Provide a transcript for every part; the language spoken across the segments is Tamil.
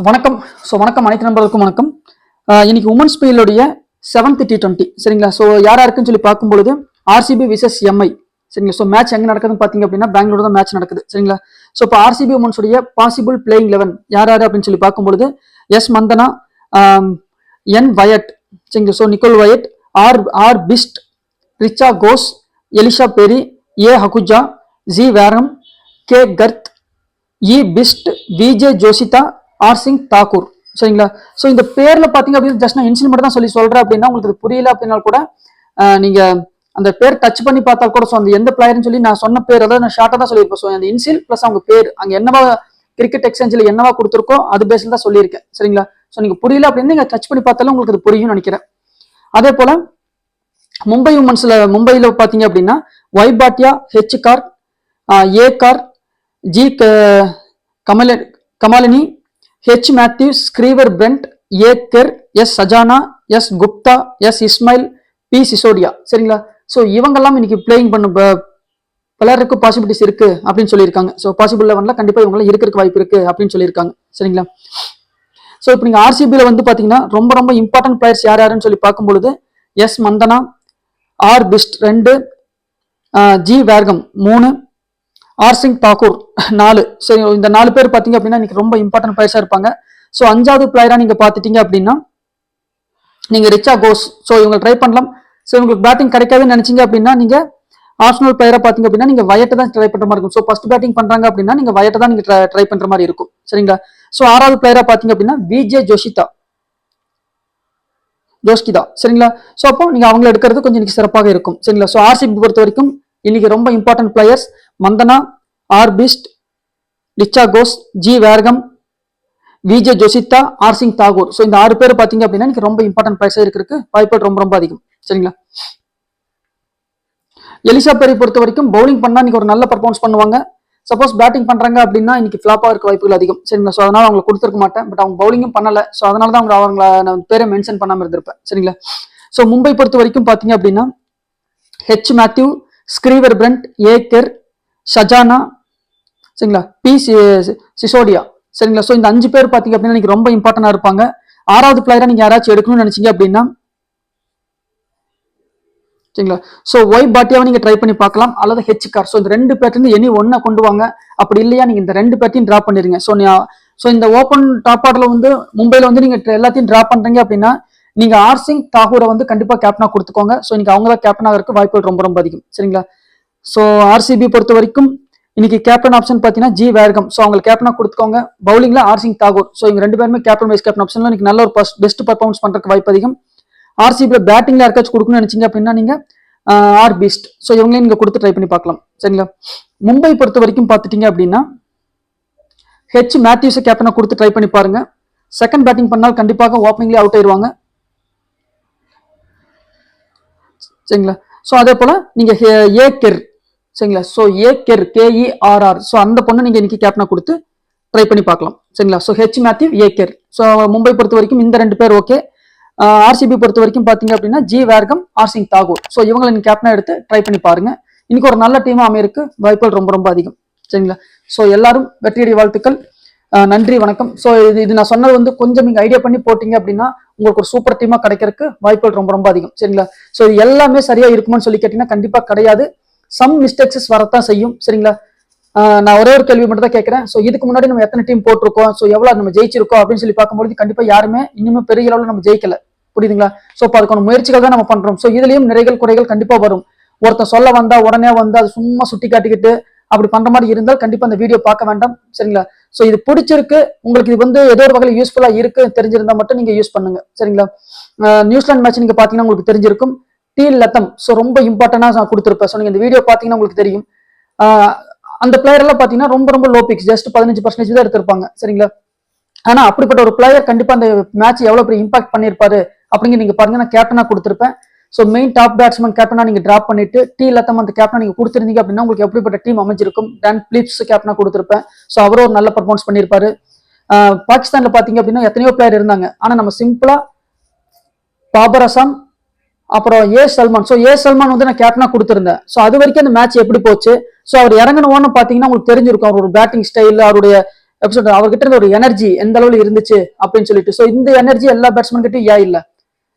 வணக்கம். வணக்கம் அனைத்து நண்பர்களுக்கும் வணக்கம். இன்னைக்கு உமன்ஸ் பிஎல்லுடைய 7th T20 சரிங்களா. யாரா இருக்குன்னு சொல்லி பார்க்கும்பொழுது ஆர்சிபி விசஸ் எம்ஐ சரிங்களா. மேட்ச் எங்க நடக்குதுன்னு பாத்தீங்க அப்படின்னா பெங்களூர் தான் மேட்ச் நடக்குது சரிங்களா. இப்போ ஆர்சிபி உமன்ஸ் உடைய பாசிபிள் பிளேயிங் 11 யார் அப்படின்னு சொல்லி பார்க்கும்பொழுது எஸ் மந்தனா, என் வயட் சரிங்களா. Nicole Wyatt, R Bisht, Richa Ghosh, Ellyse Perry, A ஹகுஜா, G Wareham, K Garth, E Bisht, VJ Joshitha, R Singh Thakur சரிங்களா. இந்த பேர்ல பாத்தீங்க அப்படின்னா ஜஸ்ட் நான் இன்சில் மட்டும் தான் சொல்றேன் அப்படின்னா உங்களுக்கு புரியல அப்படின்னா கூட நீங்க அந்த பேர் டச் பண்ணி பார்த்தா கூட அந்த எந்த பிளேயர்னு சொல்லி நான் சொன்ன பேர் அதாவது நான் ஷார்ட்டா தான் சொல்லியிருப்பேன். அந்த இன்சில் பிளஸ் அவங்க பேர் அங்க என்னவா கிரிக்கெட் எக்ஸ்சேஞ்சில் என்னவா கொடுத்துருக்கோ அது பேஸ்ல தான் சொல்லியிருக்கேன் சரிங்களா. நீங்க புரியல அப்படின்னு நீங்க டச் பண்ணி பார்த்தாலும் உங்களுக்கு அது புரியும் நினைக்கிறேன். அதே போல மும்பையில பாத்தீங்க அப்படின்னா Y Bhatia, H Kaur, A Kaur, G Kamalini, H Matthews, Sciver Brunt, A Kerr, S Sajana, S Gupta, S Ismail, P Sisodia சரிங்களா. இவங்கெல்லாம் இன்னைக்கு பிளேயிங் பண்ண பலருக்கு பாசிபிலிட்டிஸ் இருக்கு அப்படின்னு சொல்லியிருக்காங்க. பாசிபிள் 11ல கண்டிப்பா இவங்கெல்லாம் இருக்கிறதுக்கு வாய்ப்பு இருக்கு அப்படின்னு சொல்லியிருக்காங்க சரிங்களா. இப்போ நீங்க ஆர்சிபியில பாத்தீங்கன்னா ரொம்ப ரொம்ப இம்பார்ட்டன்ட் பிளேயர்ஸ் யாருன்னு சொல்லி பார்க்கும்பொழுது S Mandhana, R Bisht 2, G Wareham 3, R Singh Thakur 4 சரி. இந்த 4 பேர் பாத்தீங்க அப்படின்னா இன்னைக்கு ரொம்ப இம்பார்ட்டன்ட் பிளேயர்ஸா இருப்பாங்க. 5வது பிளேயரா நீங்க பாத்துட்டீங்க அப்படின்னா நீங்க ரிச்சா கோஸ் இவங்க ட்ரை பண்ணலாம். உங்களுக்கு பேட்டிங் கிடைக்காதுன்னு நினைச்சீங்க அப்படின்னா நீங்க ஆப்ஷனல் பிளேயரா பாத்தீங்க அப்படின்னா நீங்க வயட்டை தான் ட்ரை பண்ற மாதிரி இருக்கும். ஃபர்ஸ்ட் பேட்டிங் பண்றாங்க அப்படின்னா நீங்க வயட்டை தான் நீங்க ட்ரை பண்ற மாதிரி இருக்கும் சரிங்களா. 6வது பிளேயரா பாத்தீங்க அப்படின்னா விஜே ஜோசிதா சரிங்களா. அப்போ நீங்க அவங்களை எடுக்கிறது கொஞ்சம் இன்னைக்கு சிறப்பாக இருக்கும் சரிங்களா. ஆர்சிபி பொறுத்த வரைக்கும் இன்னைக்கு ரொம்ப important players Mandhana, R Bisht, Richa Ghosh, G Wareham, VJ Joshitha, R Singh Thakur. இந்த 6 பேர் பாத்தீங்க அப்படின்னா இன்னைக்கு ரொம்ப இம்பார்ட்டன்ட் பிளேயர்ஸா இருக்கு வாய்ப்புகள் ரொம்ப ரொம்ப அதிகம் சரிங்களா. எலிஷா பெரி பொறுத்த வரைக்கும் பவுலிங் பண்ணா இன்னைக்கு ஒரு நல்ல பர்ஃபார்மன்ஸ் பண்ணுவாங்க. சப்போஸ் பேட்டிங் பண்றாங்க அப்படின்னா இன்னைக்கு ஃபிளாப்பா இருக்க வாய்ப்புகள் அதிகம் சரிங்களா. அதனால அவங்களை கொடுத்துருக்க மாட்டேன். பட் அவங்க பவுலிங்கும் பண்ணல. அதனால தான் அவங்கள நான் பேரை மென்ஷன் பண்ணாம இருந்திருப்பேன் சரிங்களா. மும்பை பொறுத்த வரைக்கும் பாத்தீங்க அப்படின்னா H Matthew, ஸ்க்ரீவர் Brunt, A Kerr, ஷஜானா சரிங்களா, பி சிசோடியா சரிங்களா. இந்த 5 பேர் பாத்தீங்க அப்படின்னா இன்னைக்கு ரொம்ப இம்பார்ட்டன்டா இருப்பாங்க. 6வது பிளேயரா நீங்க யாராச்சும் எடுக்கணும்னு நினைச்சீங்க அப்படின்னா சரிங்களா. ஒய் பாட்டியாவை நீங்க ட்ரை பண்ணி பார்க்கலாம் அல்லது ஹெச் கார். இந்த 2 பேர்ல எனி ஒன்ன கொண்டு வாங்க. அப்படி இல்லையா நீங்க இந்த 2 பேர்த்தையும் டிரா பண்ணிருங்க. இந்த ஓப்பன் டாப் ஆர்டர்ல மும்பைல நீங்க எல்லாத்தையும் டிரா பண்றீங்க அப்படின்னா நீங்க ஆர் சிங் தாகூரை கண்டிப்பா கேப்டனா கொடுத்துக்கோங்க. இன்னைக்கு அவங்க தான் கேப்டனா இருக்க வாய்ப்புகள் ரொம்ப ரொம்ப அதிகம் சரிங்களா. ஆர்சிபி பொறுத்த வரைக்கும் இன்னைக்கு கேப்டன் ஆப்ஷன் பாத்தீங்கன்னா ஜி வேர்கம். அவங்க கேப்டனா கொடுத்துக்கோங்க. பவுலிங்ல ஆர் சிங் தாகூர். இவங்க 2 பேருமே கேப்டன் வைஸ் கேப்டன் ஆப்ஷன்ல இன்னைக்கு நல்ல ஒரு பெஸ்ட் பர்ஃபார்மன்ஸ் பண்றதுக்கு வாய்ப்பு அதிகம். ஆர்சிபில பேட்டிங்ல யாருக்காச்சும் கொடுக்கணும்னு நினைச்சீங்க அப்படின்னா நீங்க ஆர் பீஸ்ட் இவங்களையும் நீங்க கொடுத்து ட்ரை பண்ணி பார்க்கலாம் சரிங்களா. மும்பை பொறுத்த வரைக்கும் பாத்துட்டீங்க அப்படின்னா ஹெச் மேத்யூஸ் கேப்டனா கொடுத்து ட்ரை பண்ணி பாருங்க. செகண்ட் பேட்டிங் பண்ணால் கண்டிப்பாக ஓப்பனிங்லேயே அவுட் ஆயிடுவாங்க சரிங்களா. அதே போல நீங்க ஏ கெர் சரிங்களா. ஏ கெர் KERR அந்த பொண்ணு நீங்க இன்னைக்கு கேப்டனா கொடுத்து ட்ரை பண்ணி பார்க்கலாம் சரிங்களா. ஹெச் மேத்யூ, ஏ கெர். மும்பை பொறுத்த வரைக்கும் இந்த 2 பேர் ஓகே. ஆர்சிபி பொறுத்த வரைக்கும் பாத்தீங்க அப்படின்னா ஜி வேர்கம், ஆர் சிங் தாகூர். இவங்களை நீங்க கேப்டனா எடுத்து ட்ரை பண்ணி பாருங்க. இன்னைக்கு ஒரு நல்ல டீமா அமையிருக்கு வாய்ப்புகள் ரொம்ப ரொம்ப அதிகம் சரிங்களா. எல்லாரும் வெற்றியடை வாழ்த்துக்கள். நன்றி வணக்கம். இது நான் சொன்னது கொஞ்சம் நீங்க ஐடியா பண்ணி போட்டீங்க அப்படின்னா உங்களுக்கு ஒரு சூப்பர் டீமா கிடைக்கிறதுக்கு வாய்ப்புகள் ரொம்ப ரொம்ப அதிகம் சரிங்களா. இது எல்லாமே சரியா இருக்குமான்னு சொல்லி கேட்டீங்கன்னா கண்டிப்பா கிடையாது. சம் மிஸ்டேக்ஸ் வரத்தான் செய்யும் சரிங்களா. நான் ஒரே ஒரு கேள்வி மட்டும் தான் கேட்கிறேன். இதுக்கு முன்னாடி நம்ம எத்தனை டீம் போட்டிருக்கோம், எவ்வளவு நம்ம ஜெயிச்சிருக்கோம் அப்படின்னு சொல்லி பார்க்கும்போது கண்டிப்பா யாருமே இன்னுமே பெரிய அளவுல நம்ம ஜெயிக்கல புரியுதுங்களா. அதுக்கான முயற்சிகள் தான் நம்ம பண்றோம். இதுலயும் நிறைகள் குறைகள் கண்டிப்பா வரும். ஒருத்தன் சொல்ல வந்தா உடனே அது சும்மா சுட்டி காட்டிக்கிட்டு அப்படி பண்ற மாதிரி இருந்தால் கண்டிப்பா அந்த வீடியோ பார்க்க வேண்டாம் சரிங்களா. இது பிடிச்சிருக்கு உங்களுக்கு, இது ஏதோ ஒரு வகையில் யூஸ்ஃபுல்லா இருக்கு தெரிஞ்சிருந்தா மட்டும் நீங்க யூஸ் பண்ணுங்க சரிங்களா. நியூசிலாந்து மேட்ச் நீங்க பாத்தீங்கன்னா உங்களுக்கு தெரிஞ்சிருக்கும். டி லத்தம் ரொம்ப இம்பார்ட்டன்டா நான் கொடுத்திருப்பேன். நீங்க இந்த வீடியோ பாத்தீங்கன்னா உங்களுக்கு தெரியும். அந்த பிளேயர் எல்லாம் பாத்தீங்கன்னா ரொம்ப ரொம்ப லோ பிக்ஸ், ஜஸ்ட் 15% தான் எடுத்திருப்பாங்க சரிங்களா. ஆனா அப்படிப்பட்ட ஒரு பிளேயர் கண்டிப்பா அந்த மேட்ச் எவ்வளவு பெரிய இம்பாக்ட் பண்ணிருப்பாரு அப்படிங்க நீங்க பாருங்க. நான் கேப்டனா கொடுத்திருப்பேன். மெயின் டாப் பேட்ஸ்மேன் கேப்டனா நீங்க டிராப் பண்ணிட்டு டி லத்தம் அந்த கேப்டனா நீங்க கொடுத்திருந்தீங்க அப்படின்னா உங்களுக்கு எப்படிப்பட்ட டீம் அமைஞ்சிருக்கும். டான் பிலிப்ஸ் கேப்டனா கொடுத்திருப்பேன். அவரும் ஒரு நல்ல பர்ஃபார்மன்ஸ் பண்ணிருப்பாரு. பாகிஸ்தான்ல பாத்தீங்க அப்படின்னா எத்தனையோ பிளேயர் இருந்தாங்க. ஆனா நம்ம சிம்பிளா பாபர் அசாம் அப்புறம் ஏ சல்மான். ஏ சல்மான் நான் கேப்டனா கொடுத்திருந்தேன். அது வரைக்கும் அந்த மேட்ச் எப்படி போச்சு, அவர் இறங்கணும்னு பாத்தீங்கன்னா உங்களுக்கு தெரிஞ்சிருக்கும். அவரோட பேட்டிங் ஸ்டைல், அவருடைய எபிசோட் அவர்கிட்ட இருந்த ஒரு எனர்ஜி எந்த அளவுல இருந்துச்சு அப்படின்னு சொல்லிட்டு. ஸோ இந்த எனர்ஜி எல்லா பேட்ஸ்மேன் கிட்டையும் ஏன் இல்லை?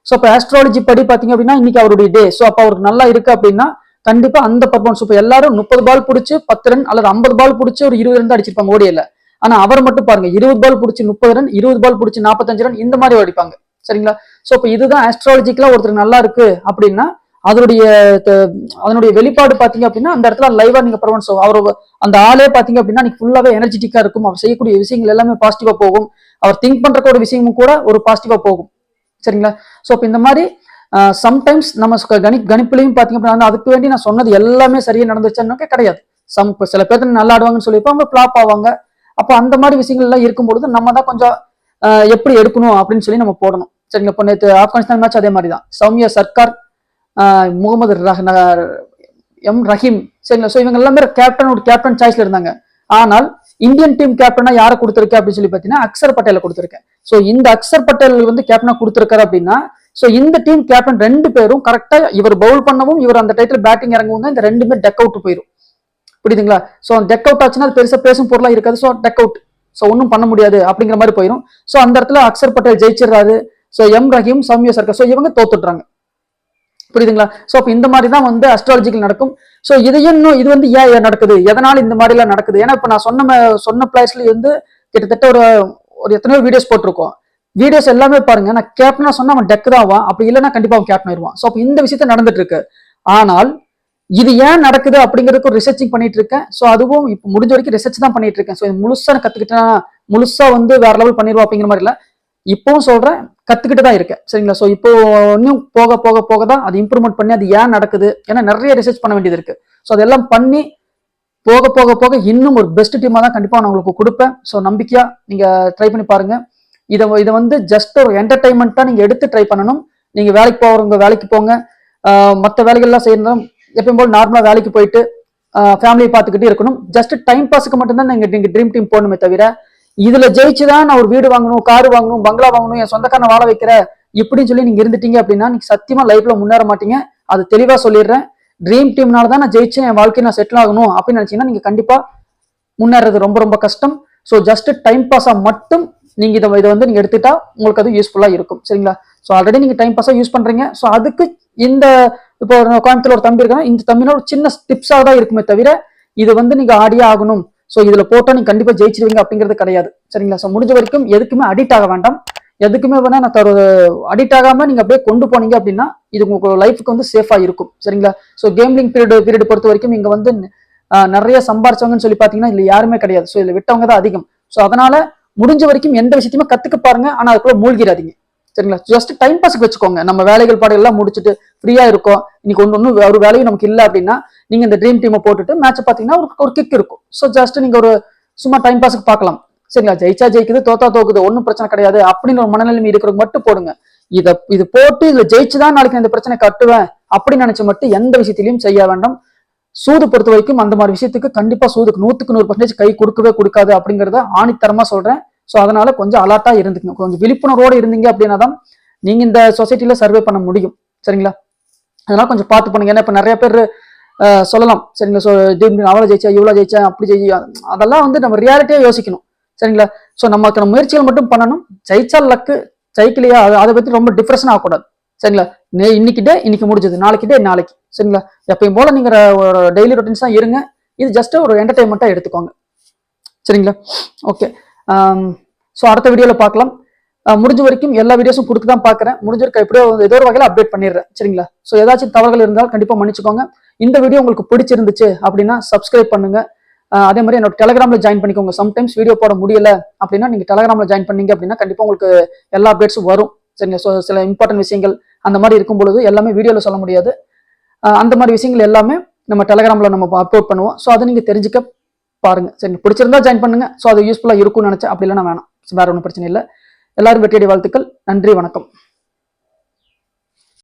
ஸோ இப்போ ஆஸ்ட்ராலஜி படி பாத்தீங்க அப்படின்னா இன்னைக்கு அவருடைய டே. ஸோ அப்போ அவருக்கு நல்லா இருக்கு அப்படின்னா கண்டிப்பா அந்த பர்ஃபார்மன்ஸ். இப்போ எல்லாரும் 30 பால் பிடிச்சி 10 ரன் அல்லது 50 பால் பிடிச்சி ஒரு 20 ரன் தான் அடிச்சிருப்பாங்க ஓடியல. ஆனா அவர் மட்டும் பாருங்க 20 பால் பிடிச்சி 30 ரன், 20 பால் பிடிச்சி 45 ரன் இந்த மாதிரி அடிப்பாங்க. சரிங்களா? ஸோ இப்போ இதுதான் ஆஸ்ட்ராலஜிக்கலா ஒருத்தர் நல்லா இருக்கு அப்படின்னா அதனுடைய வெளிப்பாடு பாத்தீங்க அப்படின்னா அந்த இடத்துல லைவா நீங்க பர்ஃபார்மன்ஸ் அவர் அந்த ஆளே பாத்தீங்க அப்படின்னா நீங்க ஃபுல்லாவே எனர்ஜெட்டிக்கா இருக்கும். அவர் செய்யக்கூடிய விஷயங்கள் எல்லாமே பாசிட்டிவா போகும். அவர் திங்க் பண்ற ஒரு விஷயமும் கூட ஒரு பாசிட்டிவா போகும். சரிங்களா? ஸோ இப்போ இந்த மாதிரி சம்டைம்ஸ் நம்ம கணிப்புலையும் பாத்தீங்க அப்படின்னா அதுக்கு வேண்டி நான் சொன்னது எல்லாமே சரியா நடந்துச்சுன்னா கிடையாது. சில பேர் நல்லா ஆடுவாங்கன்னு சொல்லிப்போ அவங்க ஃபிளாப் ஆவாங்க. அப்போ அந்த மாதிரி விஷயங்கள் எல்லாம் இருக்கும்பொழுது நம்ம தான் கொஞ்சம் எப்படி எடுக்கணும் அப்படின்னு சொல்லி நம்ம போடணும். சரிங்களா? இப்போ நேற்று ஆப்கானிஸ்தான் மேட்ச் அதே மாதிரி தான். சௌமியா சர்க்கார், முகமது எம் ரஹீம், சரிங்களா? ஸோ இவங்க எல்லாமே கேப்டன் சாய்ஸ்ல இருந்தாங்க. ஆனால் இந்தியன் டீம் கேப்டனா யாரை கொடுத்திருக்கேன் அப்படின்னு சொல்லி பாத்தீங்கன்னா அக்சர் பட்டேலை கொடுத்திருக்கேன். ஸோ இந்த அக்சர் பட்டேல் வந்து கேப்டனா கொடுத்திருக்காரு அப்படின்னா ஸோ இந்த டீம் கேப்டன் 2 பேரும் கரெக்டா இவர் பவுல் பண்ணவும் இவர் அந்த டைட்டில் பேட்டிங் இறங்கவும் தான் இந்த 2மே டக் அவுட் போயிடும். புரியுதுங்களா? ஸோ டக் அவுட் ஆச்சுன்னா அது பெருசா பேசும் பொருளா இருக்காது. ஸோ டக் அவுட், ஸோ ஒன்றும் பண்ண முடியாது அப்படிங்கிற மாதிரி போயிடும். ஸோ அந்த இடத்துல அக்சர் பட்டேல் ஜெயிச்சிடறாரு. So M Rahim, Soumya Sarkar, so இவங்க தோத்துடுறாங்க. புரியுதுங்களா? ஸோ அப்போ இந்த மாதிரி தான் வந்து அஸ்ட்ராலஜிக்கல் நடக்கும். ஸோ இது வந்து ஏன் நடக்குது, எதனால இந்த மாதிரி எல்லாம் நடக்குது? ஏன்னா இப்போ நான் சொன்ன பிளேஸ்ல வந்து கிட்டத்தட்ட ஒரு எத்தனையோ வீடியோஸ் போட்டிருக்கோம். வீடியோஸ் எல்லாமே பாருங்க. நான் கேப்டனா சொன்னா அவன் டெக் தான் ஆவான், அப்படி இல்லைன்னா கண்டிப்பா அவன் கேப்டன் ஆயிடுவான். ஸோ அப்போ இந்த விஷயத்த நடந்துட்டு இருக்கு. ஆனால் இது ஏன் நடக்குது அப்படிங்கிறதுக்கு ஒரு ரிசர்ச்சிங் பண்ணிட்டு இருக்கேன். ஸோ அதுவும் இப்போ முடிஞ்ச வரைக்கும் ரிசர்ச் தான் பண்ணிட்டு இருக்கேன். ஸோ முழுசா கத்துக்கிட்டேன், முழுசா வந்து வேற லெவல் பண்ணிடுவோம் அப்படிங்கிற மாதிரி இல்லை. இப்பவும் சொல்றேன், கத்துக்கிட்டு தான் இருக்கேன். சரிங்களா? ஸோ இப்போ இன்னும் போக போக போக தான் அது இம்ப்ரூவ்மெண்ட் பண்ணி அது ஏன் நடக்குது, ஏன்னா நிறைய ரிசர்ச் பண்ண வேண்டியது இருக்கு. ஸோ அதெல்லாம் பண்ணி போக போக போக இன்னும் ஒரு பெஸ்ட் டீமா தான் கண்டிப்பா நான் உங்களுக்கு கொடுப்பேன். ஸோ நம்பிக்கையா நீங்க ட்ரை பண்ணி பாருங்க. இதை வந்து ஜஸ்ட் ஒரு என்டர்டைன்மெண்ட்டா நீங்க எடுத்து ட்ரை பண்ணணும். நீங்க வேலைக்கு போறவங்க வேலைக்கு போங்க, மற்ற வேலைகள்லாம் செய்யணும். எப்பயும் போல் நார்மலா வேலைக்கு போயிட்டு ஃபேமிலியை பார்த்துக்கிட்டே இருக்கணும். ஜஸ்ட் டைம் பாஸுக்கு மட்டும்தான் நீங்க ட்ரீம் டீம் போடணுமே தவிர இதுல ஜெயிச்சுதான் நான் ஒரு வீடு வாங்கணும், கார் வாங்கணும், பங்களா வாங்கணும், என் சொந்தக்காரனை வாழ வைக்கிற இப்படின்னு சொல்லி நீங்க இருந்துட்டீங்க அப்படின்னா நீங்க சத்தியமா லைஃப்ல முன்னேற மாட்டீங்க. அது தெளிவா சொல்லிடுறேன். ட்ரீம் டீம்னால தான் நான் ஜெயிச்சேன், என் வாழ்க்கையை நான் செட்டில் ஆகணும் அப்படின்னு நினைச்சீங்கன்னா நீங்க கண்டிப்பா முன்னேறது ரொம்ப ரொம்ப கஷ்டம். ஸோ ஜஸ்ட் டைம் பாஸா மட்டும் நீங்க இதை வந்து நீங்க எடுத்துட்டா உங்களுக்கு அது யூஸ்ஃபுல்லா இருக்கும். சரிங்களா? ஸோ ஆல்ரெடி நீங்க டைம் பாஸா யூஸ் பண்றீங்க. ஸோ அதுக்கு இந்த இப்போ கோயம்புத்தூர் ஒரு தம்பி இருக்காங்க, இந்த தம்பினா ஒரு சின்ன டிப்ஸாக தான் இருக்குமே தவிர இது வந்து நீங்க ஆடியே ஆகணும், ஸோ இதுல போட்டா நீங்க கண்டிப்பா ஜெயிச்சிருவீங்க அப்படிங்கிறது கிடையாது. சரிங்களா? ஸோ முடிஞ்ச வரைக்கும் எதுக்குமே அடிக்ட் ஆக வேண்டாம். எதுக்குமே வேணா நான் அடிக்ட் ஆகாம நீங்க அப்படியே கொண்டு போனீங்க அப்படின்னா இது உங்க லைஃபுக்கு வந்து சேஃபா இருக்கும். சரிங்களா? ஸோ கேம்லிங் பீரியட் பொறுத்த வரைக்கும் இங்க வந்து நிறைய சம்பாரிச்சவங்கன்னு சொல்லி பாத்தீங்கன்னா இதுல யாருமே கிடையாது. ஸோ இதுல விட்டவங்க தான் அதிகம். ஸோ அதனால முடிஞ்ச வரைக்கும் எந்த விஷயத்தையுமே கத்துக்க பாருங்க, ஆனா அதுக்குள்ள மூழ்கிடாதீங்க. சரிங்களா? ஜஸ்ட் டைம் பாஸ்க்கு வச்சுக்கோங்க. நம்ம வேலைகள் பாடல் எல்லாம் முடிச்சுட்டு ஃப்ரீயா இருக்கும், இன்னைக்கு ஒன்னும் ஒரு வேலையும் நமக்கு இல்லை அப்படின்னா நீங்க இந்த ட்ரீம் டீமை போட்டுட்டு மேட்ச் பாத்தீங்கன்னா ஒரு கிக் இருக்கும். ஸோ ஜஸ்ட் நீங்க ஒரு சும்மா டைம் பாஸ்க்கு பார்க்கலாம். சரிங்களா? ஜெயிச்சா ஜெயிக்குது, தோத்தா தோக்குது, ஒன்னும் பிரச்சனை கிடையாது அப்படின்னு ஒரு மனநிலைமை இருக்கிறவங்க மட்டும் போடுங்க. இது போட்டு இதுல ஜெயிச்சுதான் நாளைக்கு இந்த பிரச்சனை கட்டுவேன் அப்படின்னு நினைச்சு மட்டும் எந்த விஷயத்திலையும் செய்ய வேண்டாம். சூது பொறுத்த வரைக்கும் அந்த மாதிரி விஷயத்துக்கு கண்டிப்பா சூதுக்கு 100% கை கொடுக்காது அப்படிங்கறத ஆணித்தரமா சொல்றேன். ஸோ அதனால கொஞ்சம் அலர்ட்டா இருந்துக்கணும், கொஞ்சம் விழிப்புணர்வோடு இருந்தீங்க அப்படின்னா தான் நீங்க இந்த சொசைட்டில சர்வே பண்ண முடியும். சரிங்களா? அதனால கொஞ்சம் பார்த்து பண்ணுங்க. ஏன்னா இப்ப நிறைய பேர் சொல்லலாம், சரிங்களா? ஸோ அவ்வளோ ஜெயிச்சா இவ்வளோ ஜெயிச்சா அப்படி ஜெயிச்சா, அதெல்லாம் வந்து நம்ம ரியாலிட்டியா யோசிக்கணும். சரிங்களா? ஸோ நமக்கு முயற்சிகள் மட்டும் பண்ணணும். ஜெயிச்சா லக்கு, ஜெயிக்கலையா அதை பத்தி ரொம்ப டிப்ரெஷன் ஆகக்கூடாது. சரிங்களா? இன்னைக்கு முடிஞ்சது, நாளைக்கு. சரிங்களா? எப்பயும் போல நீங்க டெய்லி ரொட்டீன்ஸ் தான் இருங்க. இது ஜஸ்ட் ஒரு என்டர்டைன்மெண்ட்டா எடுத்துக்கோங்க. சரிங்களா? ஓகே. ஸோ அடுத்த வீடியோல பார்க்கலாம். முடிஞ்ச வரைக்கும் எல்லா வீடியோஸும் கொடுத்து தான் பார்க்குறேன். முடிஞ்ச வரைக்கும் எப்படியோ ஏதோ ஒரு வகையில் அப்டேட் பண்ணிடுறேன். சரிங்களா? ஸோ ஏதாச்சும் தவறுகள் இருந்தால் கண்டிப்பாக மன்னிச்சுக்கோங்க. இந்த வீடியோ உங்களுக்கு பிடிச்சிருந்துச்சு அப்படின்னா சப்ஸ்கிரைப் பண்ணுங்க. அதே மாதிரி என்னோட டெலகிராம்ல ஜாயின் பண்ணிக்கோங்க. சம்டைம்ஸ் வீடியோ போட முடியல அப்படின்னா நீங்க டெலகிராம்ல ஜாயின் பண்ணீங்க அப்படின்னா கண்டிப்பா உங்களுக்கு எல்லா அப்டேட்ஸும் வரும். சரிங்களா? ஸோ சில இம்பார்ட்டன்ட் விஷயங்கள் அந்த மாதிரி இருக்கும் பொழுது எல்லாமே வீடியோல சொல்ல முடியாது. அந்த மாதிரி விஷயங்கள் எல்லாமே நம்ம டெலகிராம்ல நம்ம அப்லோட் பண்ணுவோம். ஸோ அதை நீங்க தெரிஞ்சுக்க பாருங்க. சரி, பிடிச்சிருந்தா ஜாயின் பண்ணுங்க. ஸோ அது யூஸ்ஃபுல்லா இருக்கும்னு நினைச்சேன். அப்படி இல்லைன்னா வேணாம், வேற ஒன்றும் பிரச்சனை இல்லை. எல்லாரும் வெற்றியடை வாழ்த்துக்கள். நன்றி, வணக்கம்.